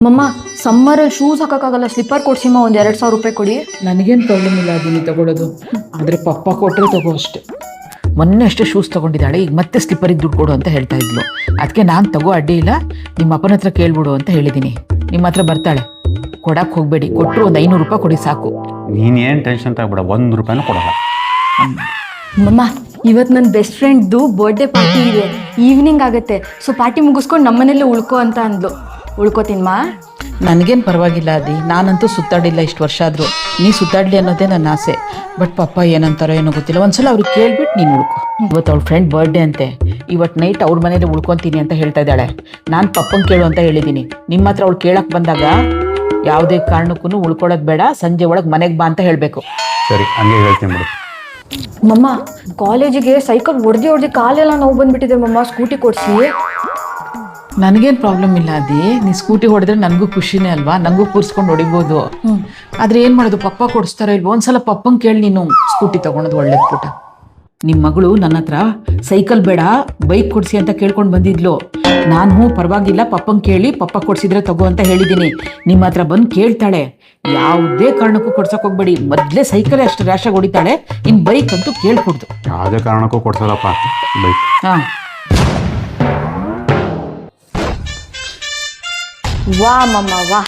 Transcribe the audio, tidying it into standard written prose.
ಮಮ್ಮ ಸಮ್ಮರಲ್ಲಿ shoes ಹಾಕೋಕ್ಕಾಗಲ್ಲ, slipper ಕೊಡ್ಸಿಮ್ಮ, ಒಂದು 2,000 ರೂಪಾಯಿ ಕೊಡಿ. ನನಗೇನು ಪ್ರಾಬ್ಲಮ್ ಇಲ್ಲ ಅದೀನಿ ತಗೊಳ್ಳೋದು, ಆದರೆ ಪಪ್ಪ ಕೊಟ್ಟರೆ ತಗೋ ಅಷ್ಟೆ. ಮೊನ್ನೆ ಅಷ್ಟೇ ಶೂಸ್ ತೊಗೊಂಡಿದ್ದಾಳೆ, ಈಗ ಮತ್ತೆ ಸ್ಲಿಪ್ಪರಿಗೆ ದುಡ್ಡು ಕೊಡು ಅಂತ ಹೇಳ್ತಾ ಇದ್ಲು. ಅದಕ್ಕೆ ನಾನು ತಗೋ ಅಡ್ಡಿ ಇಲ್ಲ, ನಿಮ್ಮ ಅಪ್ಪನ ಹತ್ರ ಕೇಳ್ಬಿಡು ಅಂತ ಹೇಳಿದ್ದೀನಿ. ನಿಮ್ಮ ಹತ್ರ ಬರ್ತಾಳೆ, ಕೊಡಕ್ಕೆ ಹೋಗಬೇಡಿ, ಕೊಟ್ಟರು ಒಂದು 500 ರೂಪಾಯಿ ಕೊಡಿ ಸಾಕು. ನೀನೇನು ಟೆನ್ಷನ್ ತಗೋಬೇಡ, 1 ರೂಪಾಯಿನೂ ಕೊಡಲ್ಲ. ಮಮ್ಮ ಇವತ್ತು ನನ್ನ ಬೆಸ್ಟ್ ಫ್ರೆಂಡ್ದು ಬರ್ಡೇ ಪಾರ್ಟಿ ಇದೆ, ಈವ್ನಿಂಗ್ ಆಗುತ್ತೆ. ಸೊ ಪಾರ್ಟಿ ಮುಗಿಸ್ಕೊಂಡು ನಮ್ಮನೇಲೆ ಉಳ್ಕೊ ಅಂತ ಅಂದ್ಲು. ಉಳ್ಕೋತೀನ್ಮಾ? ನನಗೇನು ಪರವಾಗಿಲ್ಲ ಅದಿ, ನಾನಂತೂ ಸುತ್ತಾಡಿಲ್ಲ ಇಷ್ಟು ವರ್ಷ ಆದರೂ. ನೀ ಸುತ್ತಾಡಲಿ ಅನ್ನೋದೇ ನನ್ನ ಆಸೆ. ಬಟ್ ಪಪ್ಪ ಏನಂತಾರೋ ಏನೋ ಗೊತ್ತಿಲ್ಲ, ಒಂದ್ಸಲ ಅವ್ರಿಗೆ ಕೇಳ್ಬಿಟ್ಟು ನೀನು ಉಳ್ಕೊ. ಇವತ್ತು ಅವ್ಳ ಫ್ರೆಂಡ್ ಬರ್ಡೇ ಅಂತೆ, ಇವತ್ತು ನೈಟ್ ಅವ್ರ ಮನೇಲಿ ಉಳ್ಕೊತೀನಿ ಅಂತ ಹೇಳ್ತಾ ಇದ್ದಾಳೆ. ನಾನು ಪಪ್ಪಂಗೆ ಕೇಳು ಅಂತ ಹೇಳಿದ್ದೀನಿ. ನಿಮ್ಮ ಹತ್ರ ಅವಳು ಕೇಳಕ್ಕೆ ಬಂದಾಗ ಯಾವುದೇ ಕಾರಣಕ್ಕೂ ಉಳ್ಕೊಳ್ಳೋದು ಬೇಡ, ಸಂಜೆ ಒಳಗೆ ಮನೆಗೆ ಬಾ ಅಂತ ಹೇಳಬೇಕು. ಸರಿ, ಹಂಗೆ ಹೇಳ್ತೀನಿ ಬಿಡು. ಮಮ್ಮ ಕಾಲೇಜಿಗೆ ಸೈಕಲ್ ಹೊಡೆದು ಕಾಲೆಲ್ಲ ನೋವು ಬಂದ್ಬಿಟ್ಟಿದೆ ಮಮ್ಮ, ಸ್ಕೂಟಿ ಕೊಡಿಸಿ. ನನಗೇನು ಪ್ರಾಬ್ಲಮ್ ಇಲ್ಲ ಅದಿ, ನೀ ಸ್ಕೂಟಿ ಹೊಡೆದ್ರೆ ನನಗೂ ಖುಷಿನೇ ಅಲ್ವಾ, ನನಗೂ ಕೂರಿಸ್ಕೊಂಡು ಹೊಡಿಬೋದು. ಆದರೆ ಏನು ಮಾಡೋದು, ಪಪ್ಪ ಕೊಡಿಸ್ತಾರೋ ಇಲ್ವೋ, ಒಂದ್ಸಲ ಪಪ್ಪಂಗೆ ಕೇಳಿ ನೀನು ಸ್ಕೂಟಿ ತೊಗೊಳೋದು ಒಳ್ಳೇದು ಪುಟ. ನಿಮ್ಮ ಮಗಳು ನನ್ನ ಹತ್ರ ಸೈಕಲ್ ಬೇಡ ಬೈಕ್ ಕೊಡಿಸಿ ಅಂತ ಕೇಳ್ಕೊಂಡು ಬಂದಿದ್ಲು. ನಾನು ಪರವಾಗಿಲ್ಲ ಪಪ್ಪಂಗೆ ಕೇಳಿ ಪಪ್ಪ ಕೊಡಿಸಿದ್ರೆ ತಗೋ ಅಂತ ಹೇಳಿದ್ದೀನಿ. ನಿಮ್ಮ ಹತ್ರ ಬಂದು ಕೇಳ್ತಾಳೆ, ಯಾವುದೇ ಕಾರಣಕ್ಕೂ ಕೊಡ್ಸಕ್ಕೆ ಹೋಗ್ಬೇಡಿ. ಮೊದಲೇ ಸೈಕಲ್ ಅಷ್ಟು ರ್ಯಾಶಾಗಿ ಹೊಡಿತಾಳೆ, ಇನ್ನು ಬೈಕ್ ಅಂತೂ ಕೇಳ್ಕೊಡ್ದು. ಯಾವುದೇ ಕಾರಣಕ್ಕೂ ಕೊಡ್ಸಲ್ಲಪ್ಪ ಬೈಕ್. ಹಾಂ, ವಾ ಮಮ್ಮ ವಾ.